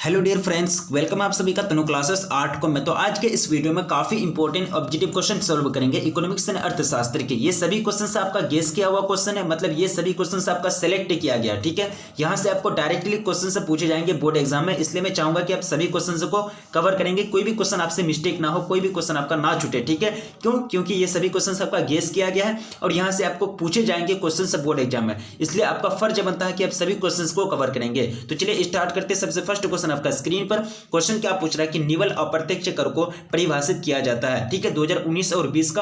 Hello dear friends, welcome आप सभी का तनु क्लासेस 8 को में। तो आज के इस वीडियो में काफी इंपॉर्टेंट ऑब्जेक्टिव क्वेश्चन सॉल्व करेंगे इकोनॉमिक्स एंड अर्थशास्त्र के। ये सभी क्वेश्चन आपका गेस किया हुआ क्वेश्चन है, मतलब ये सभी क्वेश्चन आपका सेलेक्ट किया गया, ठीक है। यहाँ से आपको डायरेक्टली क्वेश्चन से पूछे जाएंगे बोर्ड एग्जाम में, इसलिए मैं चाहूंगा कि आप सभी क्वेश्चन को कवर करेंगे, कोई भी क्वेश्चन आपसे मिस्टेक ना हो, कोई भी क्वेश्चन आपका ना छूटे, ठीक है। क्यों? क्योंकि ये सभी क्वेश्चन आपका गेस किया गया है और यहाँ से आपको पूछे जाएंगे क्वेश्चन बोर्ड एग्जाम में, इसलिए आपका फर्ज बनता है कि आप सभी क्वेश्चन को कवर करेंगे। तो चलिए स्टार्ट करते हैं। सबसे फर्स्ट क्वेश्चन आपका स्क्रीन पर क्वेश्चन क्या पूछ रहा है कि निवल अप्रत्यक्ष कर को परिभाषित किया जाता है, ठीक है। 2019 और 20 का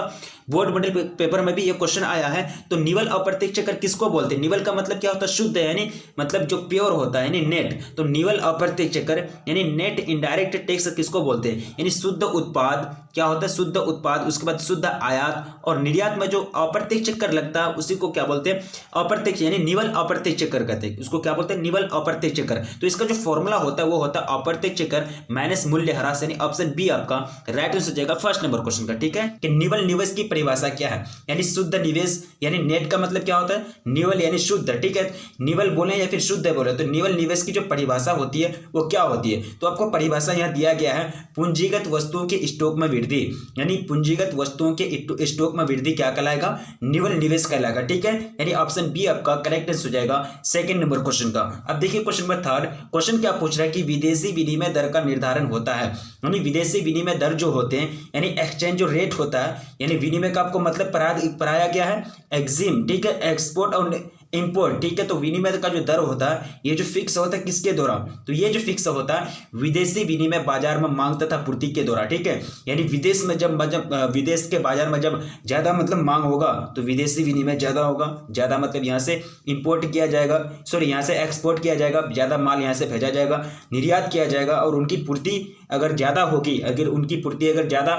बोर्ड मॉडल पेपर में भी ये क्वेश्चन आया है। तो निवल अप्रत्यक्ष कर किसको बोलते हैं? निवल का मतलब क्या होता है? शुद्ध, यानी मतलब जो प्योर होता है, यानी नेट। तो निवल अप्रत्यक्ष कर यानी नेट इनडायरेक्ट टैक्स किसको बोलते हैं? यानी शुद्ध उत्पाद क्या होता है? शुद्ध उत्पाद, उसके बाद शुद्ध आयात और निर्यात में जो अप्रत्यक्ष कर लगता है उसी को क्या बोलते हैं? अप्रत्यक्ष, यानी निवल अप्रत्यक्ष कर कहते हैं। उसको क्या बोलते हैं? निवल अप्रत्यक्ष कर। तो इसका जो फॉर्मूला होता है वो होता है अप्रत्यक्ष कर माइनस मूल्य ह्रास, यानी ऑप्शन बी आपका राइट आंसर हो जाएगा फर्स्ट नंबर क्वेश्चन का, ठीक है। कि निवल निवेश की परिभाषा क्या है? यानी शुद्ध निवेश, यानी नेट का मतलब क्या होता है? निवल यानी शुद्ध, ठीक है। निवल बोले या फिर शुद्ध बोले, तो निवल निवेश की जो परिभाषा होती है वो क्या होती है? तो आपको परिभाषा यहाँ दिया गया है, पूंजीगत वस्तुओं के स्टॉक में वृद्धि, यानी पूंजीगत वस्तुओं के स्टॉक में वृद्धि क्या कहलाएगा? निवल निवेश कहलाएगा, ठीक है। यानी ऑप्शन बी आपका करेक्ट आंसर हो जाएगा सेकंड नंबर क्वेश्चन का। अब देखिए क्वेश्चन नंबर थर्ड, क्वेश्चन क्या पूछ रहा है कि विदेशी विनिमय दर का निर्धारण होता है, यानी विदेशी विनिमय दर जो होते हैं, यानी एक्सचेंज जो रेट होता है, यानी विनिमय का आपको मतलब पढ़ाया गया है एक्जिम, ठीक है, एक्सपोर्ट और इंपोर्ट, ठीक है। तो विनिमय का जो दर होता है ये जो फिक्स होता है किसके द्वारा? तो ये जो फिक्स होता है विदेशी विनिमय बाजार में मांग तथा पूर्ति के द्वारा, ठीक है। यानी विदेश में जब विदेश के बाजार में जब ज्यादा मतलब मांग होगा तो विदेशी विनिमय ज्यादा होगा, ज्यादा मतलब यहाँ से इंपोर्ट किया जाएगा, सॉरी यहाँ से एक्सपोर्ट किया जाएगा, ज्यादा माल यहाँ से भेजा जाएगा, निर्यात किया जाएगा, और उनकी पूर्ति अगर ज्यादा होगी, अगर उनकी पूर्ति अगर ज्यादा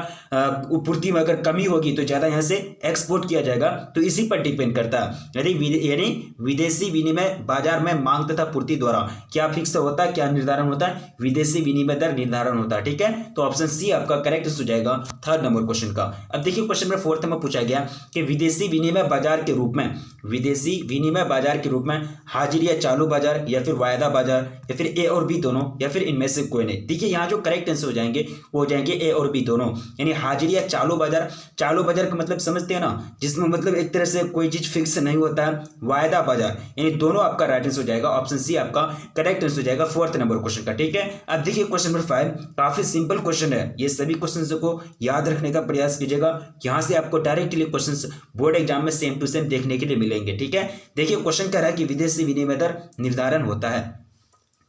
पूर्ति में अगर कमी होगी तो ज्यादा यहाँ से एक्सपोर्ट किया जाएगा। तो इसी पर डिपेंड करता है, यानी विदेशी विनिमय बाजार में मांग तथा पूर्ति द्वारा क्या फिक्स होता है, क्या निर्धारण होता है? विदेशी विनिमय दर निर्धारण होता है, ठीक है। तो ऑप्शन सी आपका करेक्ट हो जाएगा थर्ड नंबर क्वेश्चन का। अब देखिए क्वेश्चन नंबर फोर्थ में पूछा गया कि विदेशी विनिमय बाजार के रूप में, विदेशी विनिमय बाजार के रूप में हाजिर या चालू बाजार या फिर वायदा बाजार या फिर ए और बी दोनों या फिर इनमें से कोई नहीं। देखिए यहाँ जो करेक्ट आंसर हो जाएंगे वो हो जाएंगे ए और बी दोनों, यानी हाजिर या चालू बाजार। चालू बाजार का मतलब समझते हैं ना, जिसमें मतलब एक तरह से कोई चीज फिक्स नहीं होता है, वायदा बाजार, यानी दोनों आपका राइट आंसर हो जाएगा, ऑप्शन सी आपका करेक्ट आंसर हो जाएगा फोर्थ नंबर क्वेश्चन का, ठीक है। अब देखिए क्वेश्चन नंबर 5 काफी सिंपल क्वेश्चन है, ये सभी क्वेश्चन को याद रखने का प्रयास कीजिएगा, यहाँ से आपको डायरेक्टली क्वेश्चन बोर्ड एग्जाम में सेम टू सेम देखने के लिए मिलेंगे, ठीक है। देखिए क्वेश्चन कह रहा है कि विदेशी विनिमय दर निर्धारण होता है,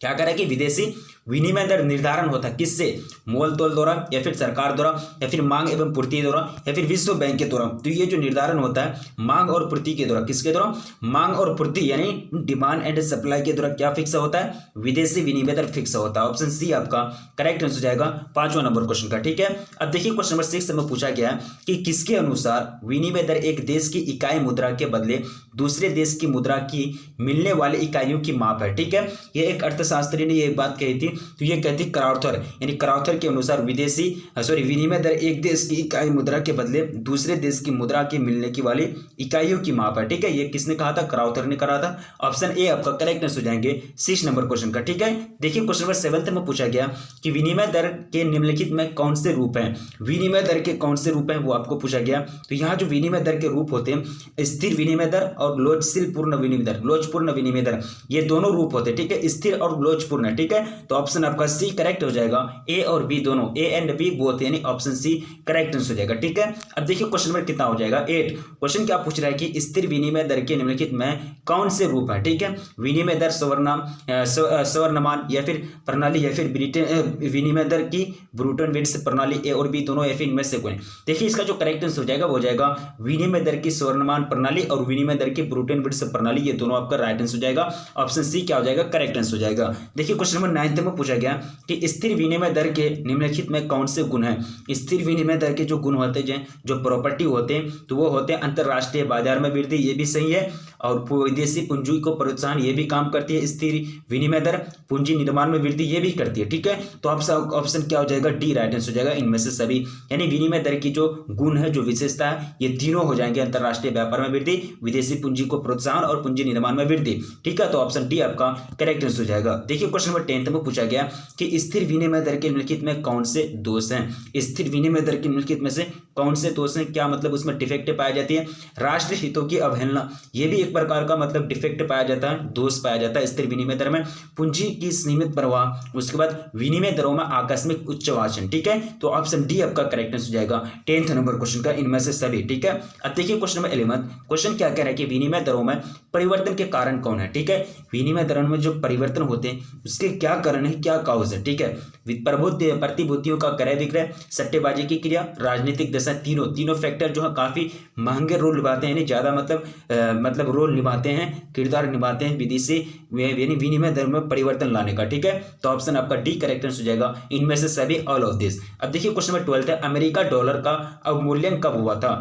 क्या कह रहा है कि विदेशी विनिमय दर निर्धारण होता है किससे? मोल तोल द्वारा या फिर सरकार द्वारा या फिर मांग एवं पूर्ति द्वारा या फिर विश्व बैंक के द्वारा। तो ये जो निर्धारण होता है मांग और पूर्ति के द्वारा, किसके द्वारा? मांग और पूर्ति, यानी डिमांड एंड सप्लाई के द्वारा क्या फिक्स होता है? विदेशी विनिमय दर फिक्स होता है। ऑप्शन सी आपका करेक्ट आंसर हो जाएगा पांचवा नंबर क्वेश्चन का, ठीक है। अब देखिए क्वेश्चन नंबर 6 में पूछा गया कि किसके अनुसार विनिमय दर एक देश की इकाई मुद्रा के बदले दूसरे देश की मुद्रा की मिलने वाली इकाइयों की माप है, ठीक है। ये एक अर्थशास्त्री ने ये बात कही थी, तो ये कहती क्राउथर, यानी क्राउथर के अनुसार विनिमय दर एक देश की इकाई मुद्रा के बदले दूसरे देश की मुद्रा की मिलने की वाली इकाइयों की माप है, ठीक है। ये किसने कहा था? क्राउथर ने कहा था। ऑप्शन ए आपका करेक्ट आंसर हो जाएंगे 6 नंबर क्वेश्चन का, ठीक है। देखिए क्वेश्चन नंबर 7 में पूछा गया कि विनिमय दर के निम्नलिखित में कौन से रूप हैं? विनिमय दर के कौन से रूप हैं वो आपको पूछा गया। तो यहाँ जो विनिमय दर के रूप होते हैं स्थिर विनिमय दर और लोचशीलपूर्ण विनिमय दर, लोचपूर्ण विनिमय दर, ये दोनों रूप होते हैं, ठीक है, स्थिर और लोचपूर्ण, ठीक है। तो ऑप्शन आपका सी करेक्ट हो जाएगा, ए और बी दोनों, ए एंड बी बोथ, यानी ऑप्शन सी करेक्ट आंसर हो जाएगा, ठीक है। अब देखिए क्वेश्चन नंबर कितना हो जाएगा 8। क्वेश्चन क्या पूछ रहा है कि स्थिर विनिमय दर के निम्नलिखित में कौन से रूप है, ठीक है। विनिमय दर स्वर्णमान या फिर प्रणाली या फिर ब्रिटेन विनिमय दर की ब्रूटन विड्स प्रणाली, ए और बी दोनों या फिर इनमें से कोई। देखिए इसका जो करेक्ट आंसर हो जाएगा वो हो जाएगा विनिमय दर की स्वर्णमान प्रणाली और विनिमय दर की ब्रूटन विड्स प्रणाली, ये दोनों आपका राइट आंसर हो जाएगा, ऑप्शन सी क्या हो जाएगा? करेक्ट आंसर हो जाएगा। देखिए क्वेश्चन नंबर 9 में पूछा गया कि स्थिर विनिमय दर के निम्नलिखित में कौन से गुण हैं? स्थिर विनिमय दर के जो गुण होते हैं, जो प्रॉपर्टी होते हैं, तो वो होते हैं अंतरराष्ट्रीय बाजार में वृद्धि, ये भी सही है, और विदेशी पूंजी को प्रोत्साहन ये भी काम करती है। स्थिर विनिमय दर पूंजी निर्माण में वृद्धि ये भी करती है, ठीक है। तो आपका ऑप्शन क्या हो जाएगा, डी राइट आंसर हो जाएगा इनमें से सभी। यानी विनिमय दर की जो गुण है, जो विशेषता है, ये तीनों हो जाएंगे, अंतरराष्ट्रीय व्यापार में वृद्धि, विदेशी पूंजी को प्रोत्साहन और पूंजी निर्माण में वृद्धि, ठीक है। तो ऑप्शन डी आपका करेक्ट आंसर हो जाएगा। देखिए क्वेश्चन नंबर 10 में पूछा गया कि स्थिर विनिमय दर की निम्नलिखित में कौन से दोष हैं। स्थिर विनिमय दर की निम्नलिखित में से कौन से दोष हैं, क्या मतलब उसमें डिफेक्ट पाई जाती है। राष्ट्र हितों की अवहेलना, ये भी एक प्रकार का मतलब डिफेक्ट पाया जाता है, दोष पाया जाता है स्थिर विनिमय दर में। पूंजी की सीमित प्रवाह, उसके बाद विनिमय दरों में आकस्मिक उच्च वाचन, ठीक है। तो ऑप्शन डी आपका करेक्ट आंसर हो जाएगा 10th नंबर क्वेश्चन का, इनमें से सभी, ठीक है। अब देखिए क्वेश्चन नंबर 11, क्वेश्चन क्या कह रहा है कि विनिमय दरों में परिवर्तन के कारण कौन है, ठीक है। विनिमय दरों में जो परिवर्तन होते हैं उसके क्या कारण है, क्या काउज है, ठीक है। प्रतिभूतियों का क्रय विक्रय, सट्टेबाजी की क्रिया, राजनीतिक दशा, तीनों फैक्टर जो है काफी महंगे रोल निभाते हैं, यानी ज्यादा मतलब रोल निभाते हैं, किरदार निभाते हैं विदेशी विनिमय दर में परिवर्तन लाने का, ठीक है। तो ऑप्शन आपका डी करेक्ट आंसर हो जाएगा इनमें से सभी, ऑल ऑफ दिस। अब देखिए क्वेश्चन नंबर 12 है, अमेरिका डॉलर का अवमूल्यन कब हुआ था।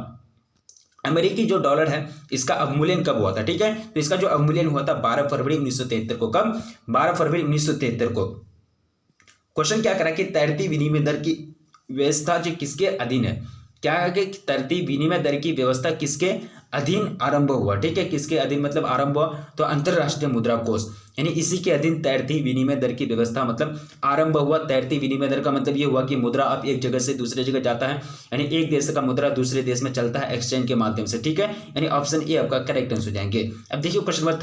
अमेरिकी जो डॉलर है इसका अवमूल्यन कब हुआ था, ठीक है। तो इसका जो अवमूल्यन हुआ था 12 फरवरी 1973 को। कब, 12 फरवरी 1973 को। क्वेश्चन क्या करा कि तैरती विनिमय दर की व्यवस्था जो किसके अधीन है, क्या है कि तैरती विनिमय दर की व्यवस्था किसके अधीन आरंभ हुआ, ठीक है। किसके अधीन मतलब आरंभ हुआ, तो अंतरराष्ट्रीय मुद्रा कोष, यानी इसी के अधीन तैरती विनिमय दर की व्यवस्था मतलब आरंभ हुआ। तैरती विनिमय दर का मतलब ये हुआ कि मुद्रा अब एक जगह से दूसरे जगह जाता है, यानी एक देश का मुद्रा दूसरे देश में चलता है एक्सचेंज के माध्यम से, ठीक है। यानी ऑप्शन ए आपका करेक्ट आंसर हो जाएंगे। अब देखिए क्वेश्चन नंबर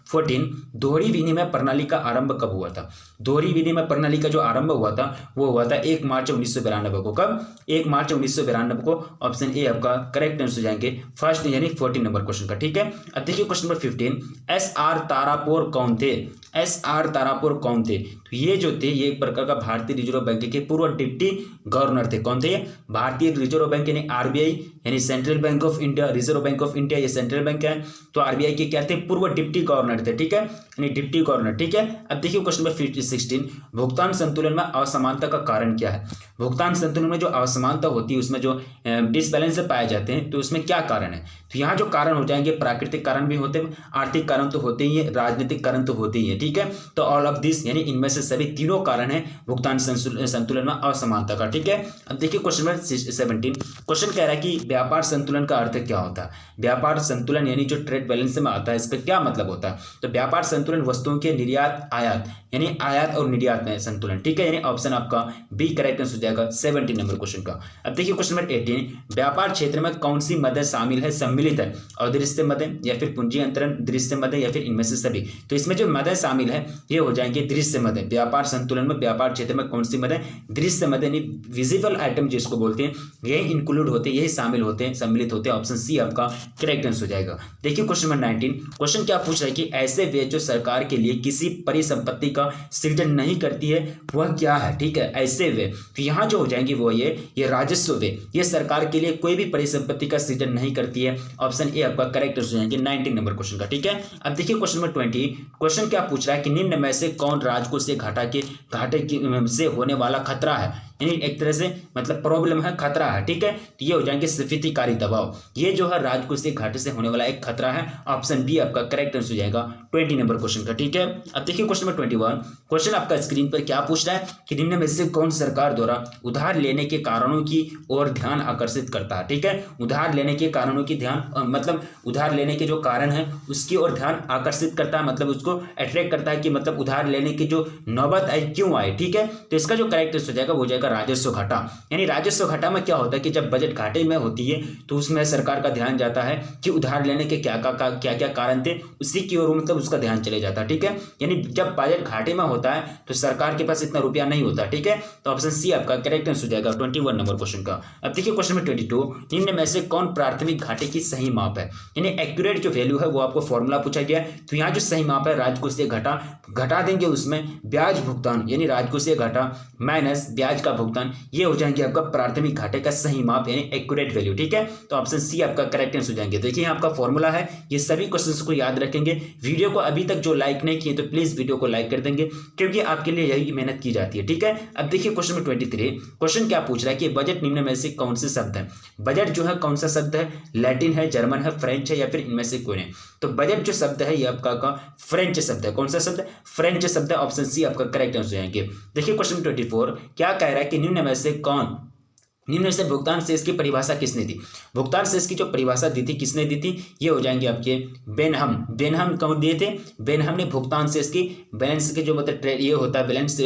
14, दोहरी विनिमय प्रणाली का आरंभ कब हुआ था। दोहरी विनिमय प्रणाली का जो आरंभ हुआ था वो हुआ था 1 मार्च 1992 को। कब, 1 मार्च 1992 को। ऑप्शन ए आपका करेक्ट आंसर हो जाएंगे फर्स्ट, यानी 14 नंबर क्वेश्चन का, ठीक है। अब देखिए क्वेश्चन नंबर 15, SR तारापुर कौन थे। SR तारापुर कौन थे, तो ये जो थे ये एक प्रकार का भारतीय रिजर्व बैंक के पूर्व डिप्टी गवर्नर थे। कौन थे ये, भारतीय रिजर्व बैंक यानी RBI, यानी central bank of India, reserve bank of India ये सेंट्रल बैंक है। तो RBI के क्या थे, पूर्व डिप्टी गवर्नर थे, ठीक है, यानी डिप्टी गवर्नर, ठीक है। अब देखिए क्वेश्चन नंबर 16, भुगतान संतुलन में असमानता का कारण क्या है। भुगतान संतुलन में जो असमानता होती है, उसमें जो डिसबैलेंस पाए जाते हैं, तो उसमें क्या कारण है। तो यहाँ जो कारण हो जाएंगे, प्राकृतिक कारण भी होते हैं, आर्थिक कारण तो होते ही है, राजनीतिक कारण तो होते ही है, ठीक है। तो ऑल ऑफ दिस, यानी इनमें से सभी तीनों कारण है भुगतान संतुलन में असमानता का, ठीक है। अब देखिए क्वेश्चन नंबर 17, क्वेश्चन कह रहा है कि व्यापार संतुलन का अर्थ क्या होता है। व्यापार संतुलन यानी जो ट्रेड बैलेंस में आता है, इसका क्या मतलब होता है। तो व्यापार संतुलन वस्तुओं के निर्यात आयात, यानी आयात और निर्यात में संतुलन, ठीक है। यानी ऑप्शन आपका बी करेक्ट आंसर हो जाएगा 17 नंबर क्वेश्चन का। अब देखिए क्वेश्चन नंबर 18, व्यापार क्षेत्र में कौन सी मदद शामिल है, सम्मिलित है, अदृश्य मदद या फिर पूंजी अंतरण, दृश्य मदद या फिर इनमें से सभी। तो इसमें जो मदद शामिल है ये हो जाएंगे दृश्य मदद। व्यापार संतुलन में व्यापार क्षेत्र में कौन सी मदद, दृश्य मदद, यानी विजिबल आइटम जिसको बोलते हैं, यही इंक्लूड होते हैं, यही शामिल होते हैं, सम्मिलित होते हैं। ऑप्शन सी आपका करेक्ट आंसर हो जाएगा। देखिए क्वेश्चन नंबर 19, क्वेश्चन क्या पूछ रहा है कि ऐसे व्यय जो सरकार के लिए किसी परिसंपत्ति का सृजन नहीं करती है वह क्या है, ठीक है, ऐसे व्यय। तो यहाँ जो हो जाएंगे वो ये राजस्व व्यय, ये सरकार के लिए कोई भी परिसंपत्ति का सृजन नहीं करती है। ऑप्शन ए आपका करेक्ट आंसर हो जाएंगे 19 नंबर क्वेश्चन का, ठीक है। अब देखिए क्वेश्चन नंबर 20, क्वेश्चन क्या पूछ रहा है कि निम्न में से कौन राजकोष से घाटे से होने वाला खतरा है, यानी एक तरह से मतलब प्रॉब्लम है, खतरा है, ठीक है। तो ये हो जाएंगे स्फीतिकारी दबाव, ये जो है राजकोष से घाटे से होने वाला एक खतरा है। ऑप्शन बी आपका करेक्ट आंसर हो जाएगा 20 नंबर क्वेश्चन का, ठीक है। अब देखिए क्वेश्चन नंबर 21, क्वेश्चन आपका स्क्रीन पर क्या पूछ रहा है कि निम्न में से कौन सरकार द्वारा उधार लेने के कारणों की ओर ध्यान आकर्षित करता है, ठीक है। उधार लेने के कारणों की ध्यान मतलब उधार लेने के जो कारण है उसकी ओर ध्यान आकर्षित करता है, मतलब उसको अट्रैक्ट करता है कि मतलब उधार लेने की जो नौबत आई क्यों आए, ठीक है। तो इसका जो करेक्ट आंसर हो जाएगा वो हो जाएगा राजस्व घाटा। यानी राजस्व घाटा में क्या होता है कि जब बजट घाटे में होती है तो उसमें सरकार का ध्यान जाता है कि उधार लेने के क्या क्या कारण थे, उसी की ओर मतलब उसका ध्यान चले जाता है, ठीक है। यानी जब बजट घाटे में होता है तो सरकार के पास इतना रुपया नहीं होता, ठीक है। तो ऑप्शन सी आपका करेक्ट आंसर हो जाएगा 21 नंबर क्वेश्चन का। अब देखिए क्वेश्चन नंबर 22, निम्न में से कौन प्राथमिक घाटे की सही माप है, यानी एक्यूरेट जो वैल्यू है वो आपको फॉर्मूला पूछा गया है। तो यहाँ जो सही माप है राजकोषीय घटा देंगे, उसमें ब्याज भुगतान यानी राजकोषीय घाटा माइनस ब्याज का भुगतान, ये हो जाएंगे आपका प्राथमिक घाटे का सही माप यानी एक्यूरेट वैल्यू, ठीक है। तो ऑप्शन सी आपका करेक्ट आंसर हो जाएंगे। देखिए आपका फॉर्मूला है, ये सभी क्वेश्चंस को याद रखेंगे। वीडियो को अभी तक जो लाइक नहीं किए तो प्लीज वीडियो को लाइक कर देंगे, क्योंकि आपके लिए यही मेहनत की जाती है, ठीक है। अब देखिए क्वेश्चन नंबर 23, क्वेश्चन क्या पूछ रहा है कि बजट निम्न में से कौन से शब्द है। बजट जो है कौन सा शब्द है, लैटिन है, जर्मन है, फ्रेंच है या फिर इनमें से कोई नहीं। तो बजट जो शब्द है ये आपका फ्रेंच शब्द है। कौन सा शब्द? फ्रेंच शब्द है। ऑप्शन सी आपका करेक्ट आंसर हो जाएंगे। देखिए क्वेश्चन 24 क्या कह रहा है कि निम्न में से कौन, निम्न से भुगतान शेष की परिभाषा किसने दी? भुगतान शेष की जो परिभाषा दी थी किसने दी थी? ये हो जाएंगे आपके बेनहम। बेनहम कौन दिए थे? बेनहम ने भुगतान शेष की, बैलेंस के जो मतलब ये होता है बैलेंस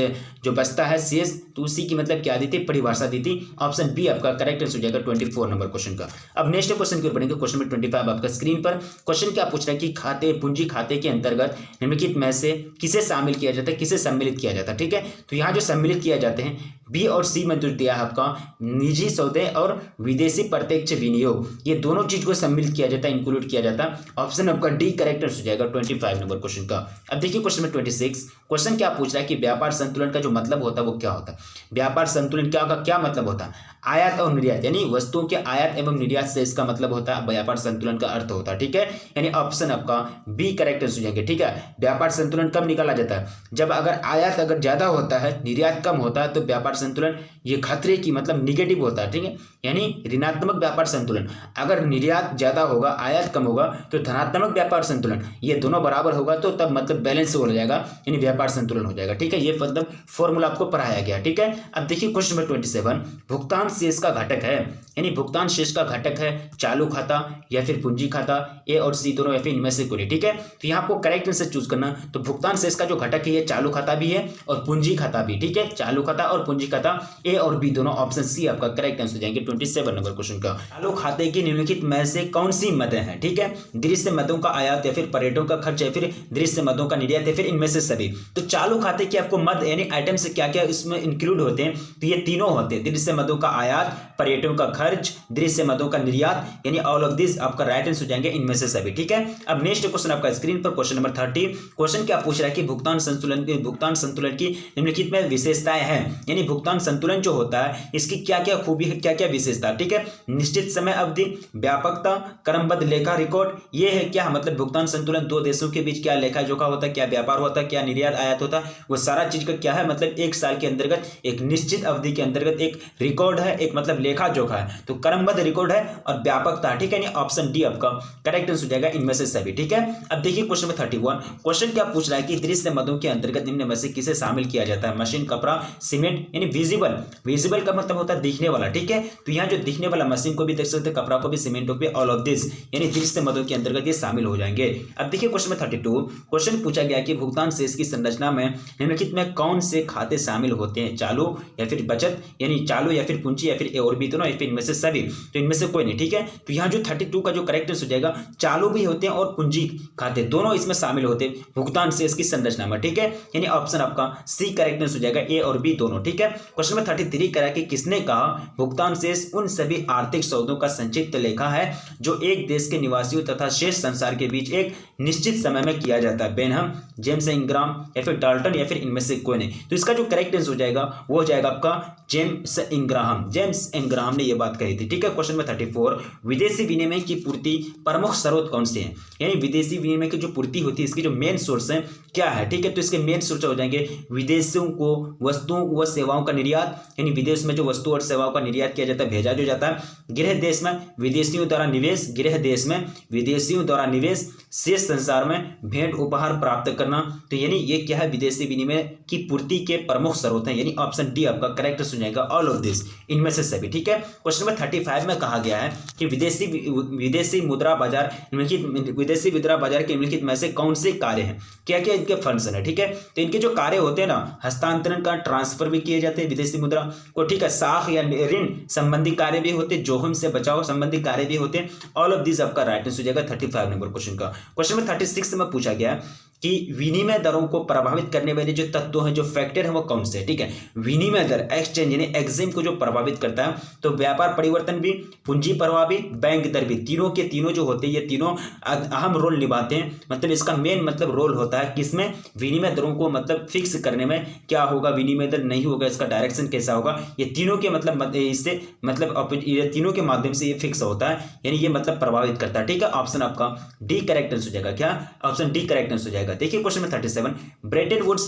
जो बचता है शेष, तो उसी की मतलब क्या दी थी? परिभाषा दी थी। ऑप्शन बी आपका करेक्ट आंसर हो जाएगा 24 नंबर क्वेश्चन का। अब नेक्स्ट क्वेश्चन की ओर बढ़ेंगे। क्वेश्चन नंबर 25 आपका स्क्रीन पर। क्वेश्चन क्या पूछ रहा है कि खाते पूंजी खाते के अंतर्गत निम्नलिखित में से किसे शामिल किया जाता है, किसे सम्मिलित किया जाता है? ठीक है, तो यहाँ जो सम्मिलित किया जाते हैं बी और सी में जो दिया है आपका निजी सौदे और विदेशी प्रत्यक्ष विनियोग, ये दोनों चीज को सम्मिलित किया जाता है, इंक्लूड किया जाता है। ऑप्शन आपका डी करेक्ट हो जाएगा 25 नंबर क्वेश्चन का। अब देखिए क्वेश्चन में 26 क्वेश्चन क्या पूछ रहा है कि व्यापार संतुलन का जो मतलब होता है वो क्या होता है? व्यापार संतुलन क्या मतलब होता है? आयात और निर्यात, यानी वस्तुओं के आयात एवं निर्यात से इसका मतलब होता है व्यापार संतुलन का अर्थ होता है। ठीक है, यानी ऑप्शन आपका बी करेक्ट हो जाएंगे। ठीक है, व्यापार संतुलन कब निकाला जाता है? जब अगर आयात अगर ज्यादा होता है, निर्यात कम होता है, तो व्यापार संतुलन ये खतरे की मतलब निगेटिव होता है। ठीक है, यानी ऋणात्मक व्यापार संतुलन। अगर निर्यात ज्यादा होगा, आयात कम होगा, तो धनात्मक व्यापार संतुलन। ये दोनों बराबर होगा तो तब मतलब बैलेंस हो जाएगा, यानी व्यापार संतुलन हो जाएगा। ठीक है, ये मतलब फॉर्मूला आपको पढ़ाया गया। ठीक है, अब देखिए क्वेश्चन नंबर 27 भुगतान शेष का घटक है, यानी भुगतान शेष का घटक है चालू खाता या फिर पूंजी खाता, ए और सी दोनों या फिर इनमें से कोई। ठीक है, तो यहाँ आपको करेक्ट आंसर चूज करना। तो भुगतान शेष का जो घटक है ये चालू खाता भी है और पूंजी खाता भी। ठीक है, चालू खाता और पूंजी खाता, ए और बी दोनों। ऑप्शन सी आपका करेक्ट आंसर जाएंगे 27 नंबर क्वेश्चन का। चालू खाते की निम्नलिखित में से कौन सी मदें हैं? ठीक है, दृश्य मदों का आयात या फिर पर्यटकों का खर्च या फिर दृश्य मदों का निर्यात या फिर इनमें से सभी। तो चालू खाते की आपको मद यानी आइटम से क्या क्या इसमें इंक्लूड होते हैं, तो ये तीनों होते हैं, दृश्य मदों का आयात, पर्यटकों का खर्च, दृश्य मदों का निर्यात, यानी ऑल ऑफ दिस आपका राइट आंसर हो जाएंगे इनमें से सभी। ठीक है, अब नेक्स्ट क्वेश्चन आपका स्क्रीन पर क्वेश्चन नंबर 30। क्वेश्चन क्या पूछ रहा है कि भुगतान संतुलन की निम्नलिखित में विशेषताएं हैं, यानी भुगतान संतुलन जो होता है इसकी क्या क्या खूबी है, क्या क्या विशेषता। ठीक है, निश्चित समय अवधि, व्यापकता, क्रमबद्ध लेखा रिकॉर्ड, ये है क्या मतलब भुगतान संतुलन दो देशों के बीच क्या लेखा जोखा होता है, क्या व्यापार होता है, क्या निर्यात आयात होता है, वो सारा चीज का क्या है मतलब एक साल के अंतर्गत, एक निश्चित अवधि के अंतर्गत एक रिकॉर्ड है, एक मतलब लेखा जोखा है, तो क्रमबद्ध रिकॉर्ड है और व्यापकता। ठीक है, ऑप्शन डी आपका करेक्ट आंसर हो जाएगा इनमें से सभी। ठीक है, अब देखिए क्वेश्चन नंबर 31। क्वेश्चन क्या पूछ रहा है कि दृश्य मदों के अंतर्गत निम्न में से किसे शामिल किया जाता है? मशीन, कपड़ा, सीमेंट, यानी विजिबल। विजिबल का मतलब होता है दिखने वाला। ठीक है, तो यहाँ जो दिखने वाला मशीन को भी देख सकते हैं, कपड़ा को भी, सीमेंट को भी, ऑल ऑफ दिस यानी दृश्य मदों के अंतर्गत ये शामिल हो जाएंगे। अब देखिए क्वेश्चन में 32 क्वेश्चन पूछा गया कि भुगतान शेष की संरचना में निम्नलिखित में कौन से खाते शामिल होते हैं? चालू या फिर बचत, यानी चालू या फिर पूंजी या फिर ए और बी दोनों या फिर इनमें से सभी, तो इनमें से कोई नहीं। ठीक है, तो यहाँ जो 32 का जो करेक्ट आंसर हो जाएगा, चालू भी होते हैं और पूंजी खाते दोनों इसमें शामिल होते हैं भुगतान शेष की संरचना में। ठीक है, यानी ऑप्शन आपका सी करेक्ट आंसर हो जाएगा, ए और बी दोनों। ठीक है, क्वेश्चन में 33 करा कि किसने कहा भुगतान शेष उन सभी आर्थिक सौदों का संक्षिप्त लेखा है जो एक देश के निवासियों तथा शेष संसार के बीच एक निश्चित समय में किया जाता है? बेनहम, जेम्स इंग्राम या फिर डाल्टन या फिर इनमें से कोई नहीं। तो इसका जो करेक्ट आंसर हो जाएगा वो हो जाएगा आपका जेम्स इंग्राहम। जेम्स इंग्राहम ने यह बात कही थी। ठीक है, क्वेश्चन में 34 विदेशी विनिमय की पूर्ति प्रमुख स्रोत कौन से हैं? यानी विदेशी विनिमय की जो पूर्ति होती है इसकी जो मेन सोर्स है क्या है? ठीक है, तो इसके मेन सोर्स हो जाएंगे विदेशों को वस्तुओं व सेवाओं का निर्यात, यानी विदेश में जो वस्तु और सेवाओं का निर्यात किया जाता है, भेजा जो जाता है। गृह देश में विदेशियों द्वारा निवेश, गृह देश में विदेशियों द्वारा निवेश, शेष संसार में भेंट उपहार प्राप्त करना। तो यानी ये क्या है? विदेशी विनिमय की पूर्ति के प्रमुख स्रोत हैं, यानी ऑप्शन डी आपका करेक्ट सुन जाएगा, ऑल ऑफ दिस इनमें से सभी। ठीक है, क्वेश्चन नंबर 35 में कहा गया है कि विदेशी मुद्रा बाजार विदेशी मुद्रा बाजार के निम्नलिखित में से कौन से कार्य हैं, क्या क्या इनके फंक्शन है? ठीक है, तो इनके जो कार्य होते हैं ना, हस्तांतरण का, ट्रांसफर भी किए जाते हैं विदेशी मुद्रा को। ठीक है, साख या ऋण संबंधी कार्य भी होते हैं, जोखिम से बचाव संबंधी कार्य भी होते हैं। ऑल ऑफ दिस आपका राइट आंसर हो जाएगा 35 नंबर क्वेश्चन का। क्वेश्चन नंबर 36 में पूछा गया कि विनिमय दरों को प्रभावित करने वाले जो तत्व हैं, जो फैक्टर है वो कौन से? ठीक है, विनिमय दर एक्सचेंज यानी एक्सचेंज को जो प्रभावित करता है, तो व्यापार परिवर्तन भी, पूंजी प्रवाह भी, बैंक दर भी, तीनों के तीनों जो होते हैं ये तीनों अहम रोल निभाते हैं। मतलब इसका मेन मतलब रोल होता है किसमें? विनिमय दरों को मतलब फिक्स करने में। क्या होगा विनिमय दर, नहीं होगा, इसका डायरेक्शन कैसा होगा, ये तीनों के मतलब इससे मतलब ये तीनों के माध्यम से ये फिक्स होता है, यानी ये मतलब प्रभावित करता है। ठीक है, ऑप्शन आपका डी करेक्ट आंसर हो जाएगा। क्या? ऑप्शन डी करेक्ट आंसर हो जाएगा। जाएगा। देखिए क्वेश्चन नंबर 37, ब्रेटन वुड्स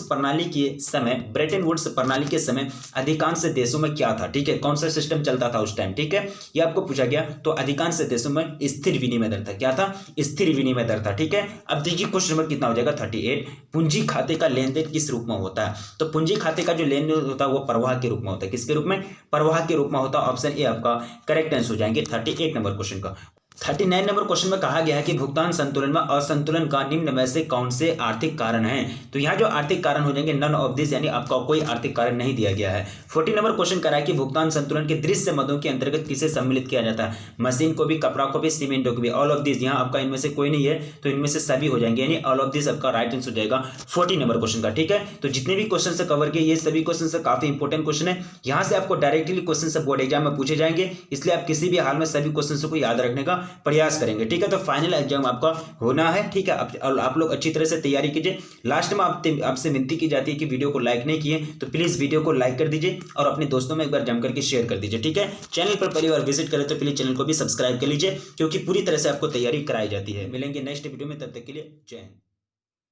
प्रणाली के समय अधिकांश देशों में क्या था, ठीक है, कौन सा सिस्टम चलता था उस टाइम, ठीक है, ये आपको पूछा गया। तो अधिकांश देशों में स्थिर विनिमय दर था, क्या था, स्थिर विनिमय दर था, ठीक है। अब देखिए क्वेश्चन नंबर कितना हो जाएगा 38, पूंजी खाते का लेन देन किस रूप में होता है। तो पूंजी खाते का जो लेन देन होता है वो प्रवाह के रूप में होता है, किसके रूप में, प्रवाह के रूप में होता है। ऑप्शन ए आपका करेक्ट आंसर हो जाएंगे 38 नंबर क्वेश्चन का। 39 नंबर क्वेश्चन में कहा गया है कि भुगतान संतुलन में असंतुलन का निम्न में से कौन से आर्थिक कारण है। तो यहाँ जो आर्थिक कारण हो जाएंगे नन ऑफ दिस, यानी आपका कोई आर्थिक कारण नहीं दिया गया है। 40 नंबर क्वेश्चन करा है कि भुगतान संतुलन के दृश्य मदों के अंतर्गत किसे सम्मिलित किया जाता है, मशीन को भी, कपड़ा को भी, सीमेंटो को भी, ऑल ऑफ दिस। यहाँ आपका इनमें से कोई नहीं है तो इनमें से सभी हो जाएंगे, यानी ऑल ऑफ दिस आपका राइट आंसर हो जाएगा 40 नंबर क्वेश्चन का, ठीक है। तो जितने भी क्वेश्चन से कवर किए ये सभी क्वेश्चन से काफी इंपॉर्टेंट क्वेश्चन है, यहाँ से आपको डायरेक्टली क्वेश्चन से बोर्ड एग्जाम में पूछे जाएंगे, इसलिए आप किसी भी हाल में सभी क्वेश्चन को याद रखने का प्रयास करेंगे, ठीक है। तो फाइनल एग्जाम आपका होना है, ठीक है। आप लोग अच्छी तरह से तैयारी कीजिए। लास्ट में आपसे विनती की जाती है कि वीडियो को लाइक नहीं किए तो प्लीज वीडियो को लाइक कर दीजिए और अपने दोस्तों में एक बार जम करके शेयर कर दीजिए, ठीक है। चैनल पर पहली बार विजिट करें तो प्लीज चैनल को भी सब्सक्राइब कर लीजिए, क्योंकि पूरी तरह से आपको तैयारी कराई जाती है। मिलेंगे नेक्स्ट वीडियो में, तब तक के लिए जय हिंद।